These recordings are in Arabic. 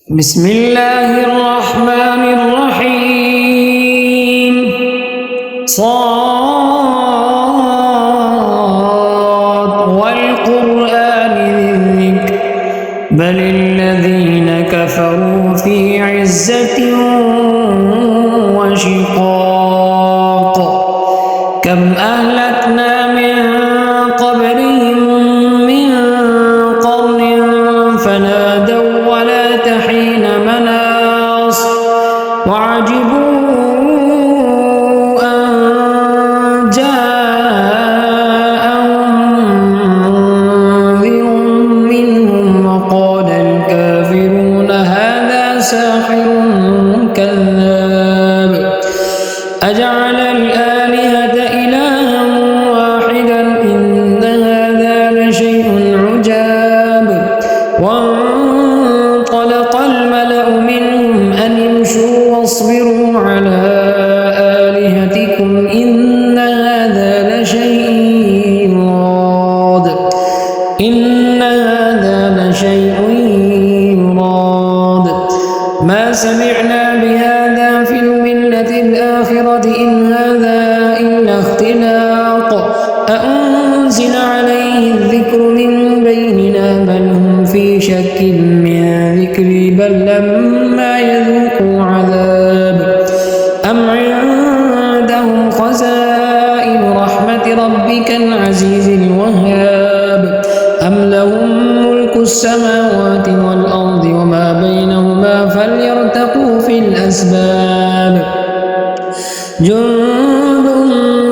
بسم الله الرحمن الرحيم صاد والقرآن ذي الذكر بل الذين كفروا في عزة وشقاق كم أهلكنا من قبلهم من قرن فنادوا ولا تحين مناص وعجبوا أن جاءهم منذر منهم وقال الكافرون هذا ساحر كذاب أجعل الآلهة إلها واحدا إن هذا لشيء عجاب وانطلق الملأ منهم أن امشوا واصبروا على آلهتكم إن هذا لشيء يراد ما سمعنا بهذا في الملة الآخرة إن هذا إلا اختلاق أأنزل عليه الذكر من بيننا بل هم في شك من ذكري بل لما يذوقوا عذاب أم عندهم خزائن رحمة ربك العزيز الوهاب أم لهم ملك السماوات والأرض وما بينهما فليرتقوا في الأسباب جند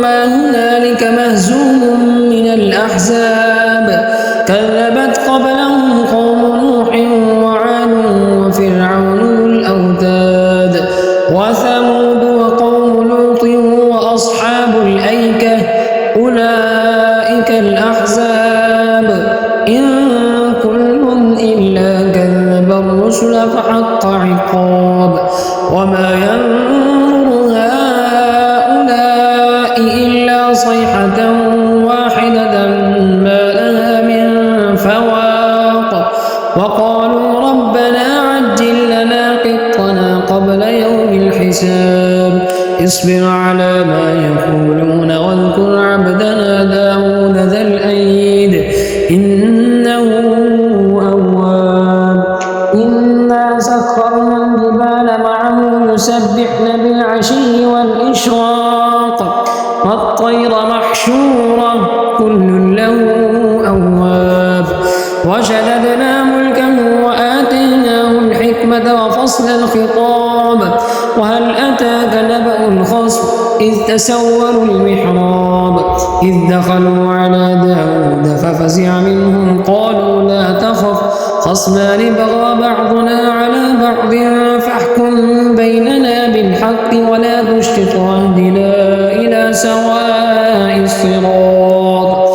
ما هنالك مهزوم من الأحزاب كذبت قبلهم قوم نوح وعاد وفرعون الأوتاد وثمود وقوم لوط وأصحاب الأيكة أولئك الأحزاب إن كل إلا كذب الرسل فحق عقاب وما ينظر هؤلاء إلا صيحة واحدة ما لها من فواق وقالوا ربنا عجل لنا قطنا قبل يوم الحساب اصبر على ما يقولون واذكر عبدنا داود ذا الأيد إنه أواب إنا سخرنا الجبال معه يسبحن بالعشي والإشراق والطير محشورة كل له أواب وشددنا ملكه وآتيناه الحكمة وفصل الخطاب وهل أتاك نبأ الخصم إذ تسوروا المحراب إذ دخلوا على داود ففزع منهم قالوا لا تخف خصمان بغى بعضنا على بعض فاحكم بيننا بالحق ولا تشطط واهدنا إلى سواء الصراط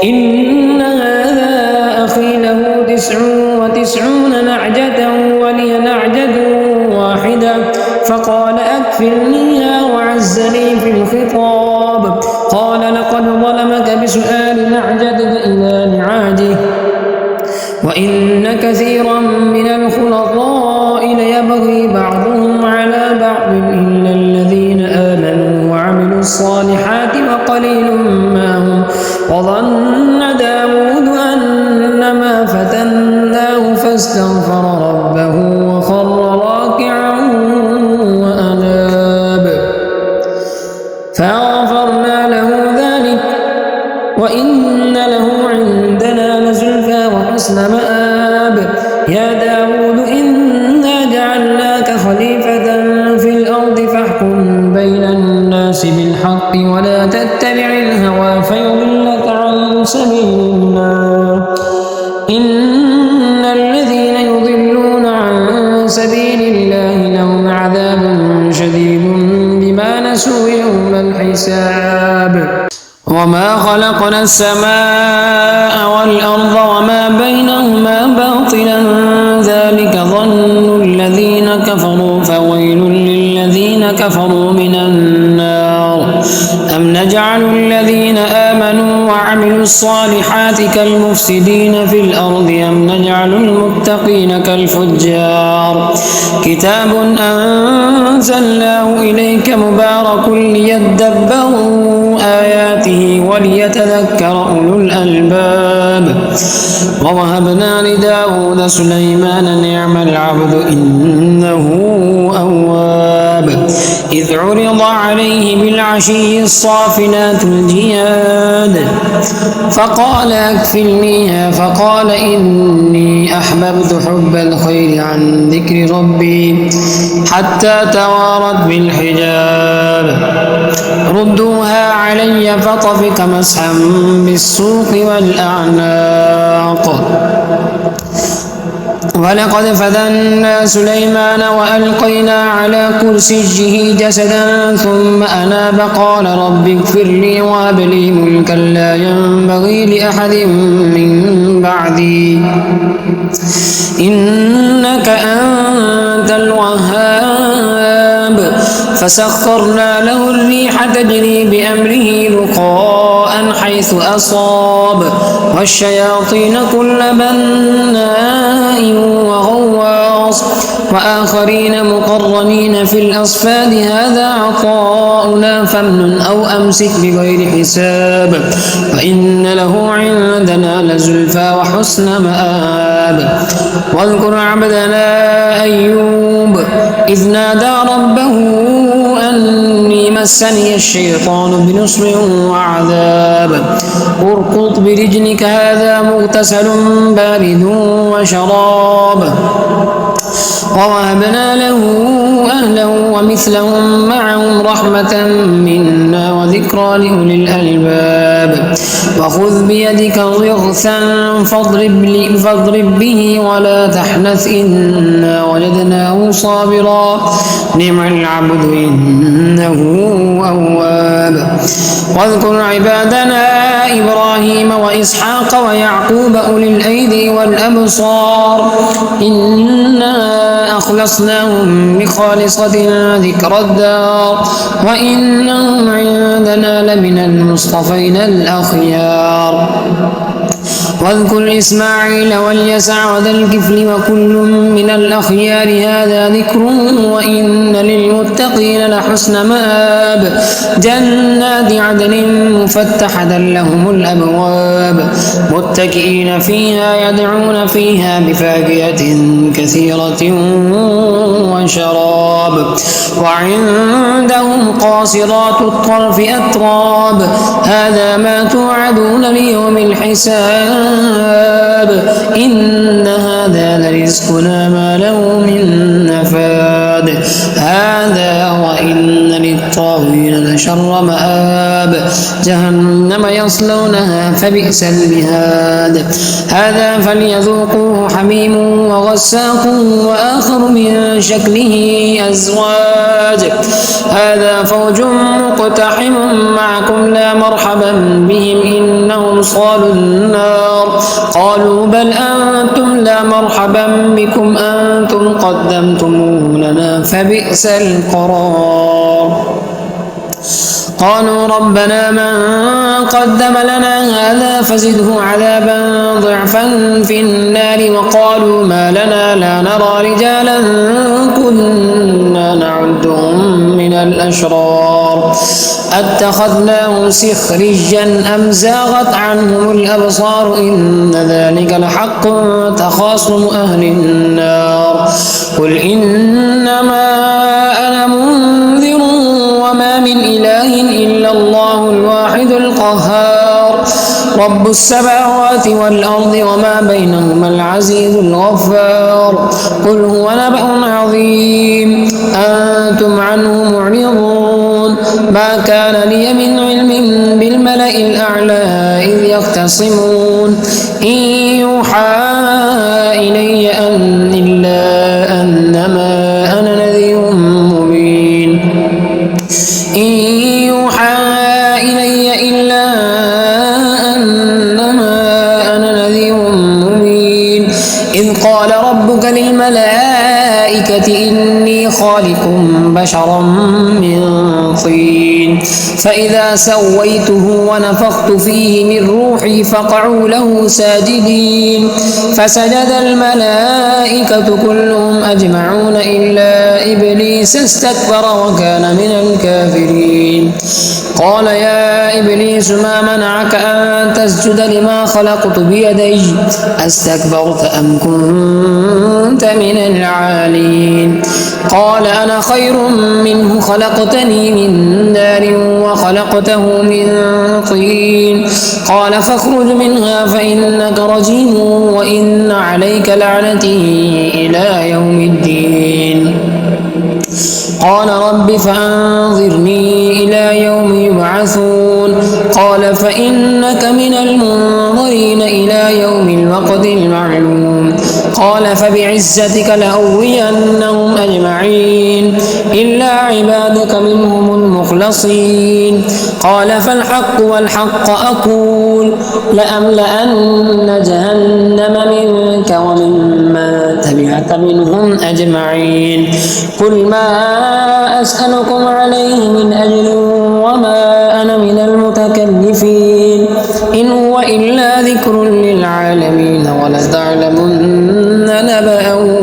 إن هذا أخي له 99 نعجة ولي نعجة واحدة فقال أكفلنيها وعزني في الخطاب قال لقد ظلمك بسؤال نعجتك إلى نعاجه وإن كثيرا من الخلطاء ليبغي بعضهم على بعض إلا الذين آمنوا وعملوا الصالحات وقليل ما هم وظن داود أنما فتناه فاستغفر ربه وخر راكعا وأناب فغفرنا له ذلك وإن له عندنا لزلفى وحسن مآب يا داود إنا جعلناك خليفة في الأرض فاحكم بين الناس بالحق ولا تتبع الهوى فيضلك عن سبيل الله إن الذين يضلون عن سبيل الله لهم عذاب شديد بما نسوا يوم الحساب وما خلقنا السماء والأرض وما بينهما باطلا ذلك ظن الذين كفروا فويل للذين كفروا من النار أم نجعل الذين آمنوا وعملوا الصالحات كالمفسدين في الأرض أم نجعل المتقين كالفجار كتاب أنزلناه إليك مبارك ليدبروا آياته وليتذكر أولو الألباب ووهبنا لداود سليمان نعم العبد إنه أواب إذ عرض عليه بالعشي الصافنات الجياد فقال أكفلنيها فقال إني أحببت حب الخير عن ذكر ربي حتى توارت بالحجاب ردوها علي فطفق مسحا بالسوق والأعناق ولقد فتنا سليمان وألقينا على كرسيه جسدا ثم أناب قال رب اغفر لي وهب لي ملكا لا ينبغي لأحد من بعدي إنك أنت الوهاب فسخرنا له الريح تجري بأمره رخاء حيث أصاب والشياطين كل بناء وغواص وآخرين مقرنين في الأصفاد هذا عطاؤنا فامنن أو أمسك بغير حساب فإن له عندنا لزلفى وحسن مآب واذكر عبدنا أيوب إذ نادى ربه أني مسني الشيطان بنصب وعذاب اركض برجلك هذا مغتسل بارد وشراب ووهبنا له أهله ومثلهم معهم رحمة منا وذكرى لأولي الألباب وخذ بيدك ضغثا فاضرب به ولا تحنث إنا وجدناه صابرا نعم العبد إنه أواب واذكر عبادنا إبراهيم وإسحاق ويعقوب أولي الأيدي والأبصار إنا أخلصناهم بخالصة ذكر الدار وإنهم عندنا لمن المصطفين الأخيار واذكر إسماعيل واليسع وذا الكفل وكل من الأخيار هذا ذكر وإن للمتقين لحسن مآب جنات عدن مفتحة لهم الأبواب متكئين فيها يدعون فيها بفاكهة كثيرة وشراب وعندهم قاصرات الطرف أتراب هذا ما توعدون ليوم الحساب إن هذا لرزقنا ما له من نفاد هذا وإن للطاغين لشر مآب جهنم يصلونها فبئس المهاد هذا فليذوقوه حميم وغساق وآخر من شكله أزواج هذا فوج مقتحم معكم لا مرحبا بهم إنهم صالوا النار قالوا بل أنتم لا مرحبا بكم أنتم قدمتموه لنا فبئس القرار قالوا ربنا من قدم لنا هذا فزده عذابا ضعفا في النار وقالوا ما لنا لا نرى رجالا كنا نعدهم من الأشرار أتخذناه سخريا أم زاغت عنهم الأبصار إن ذلك لحق تخاصم أهل النار قل إنما أنا منذر وما من إله إلا الله الواحد القهار رب السماوات والأرض وما بينهما العزيز الغفار قل هو نبأ عظيم أنتم عنه معرضون ما كان لي من علم بالملأ الأعلى إذ يختصمون إن يوحى إلي أنما أنا نذير مبين إن يوحى إلي إلا أنما أنا نذير مبين إذ قال ربك للملائكة الملائكة إني خالق بشرا من طين فإذا سويته ونفخت فيه من روحي فقعوا له ساجدين فسجد الملائكة كلهم أجمعون إلا إبليس استكبر وكان من الكافرين قال يا إبليس ما منعك أن تسجد لما خلقت بيدي أستكبرت أم كنت من العالين قال أنا خير منه خلقتني من نار وخلقته من طين قال فاخرج منها فإنك رجيم وإن عليك لعنتي إلى يوم الدين قال رب فأنظرني إلى يوم يبعثون قال فإنك من المنظرين إلى يوم الوقت المعلوم قال فبعزتك لأغوينهم أجمعين إلا عبادك منهم المخلصين قال فالحق والحق أقول لأملأن جهنم منك وممن تبعك منهم أجمعين قل ما أسألكم عليه من أجر وما أنا من المتكلفين إن هو إلا ذكر للعالمين ولتعلمن نبأه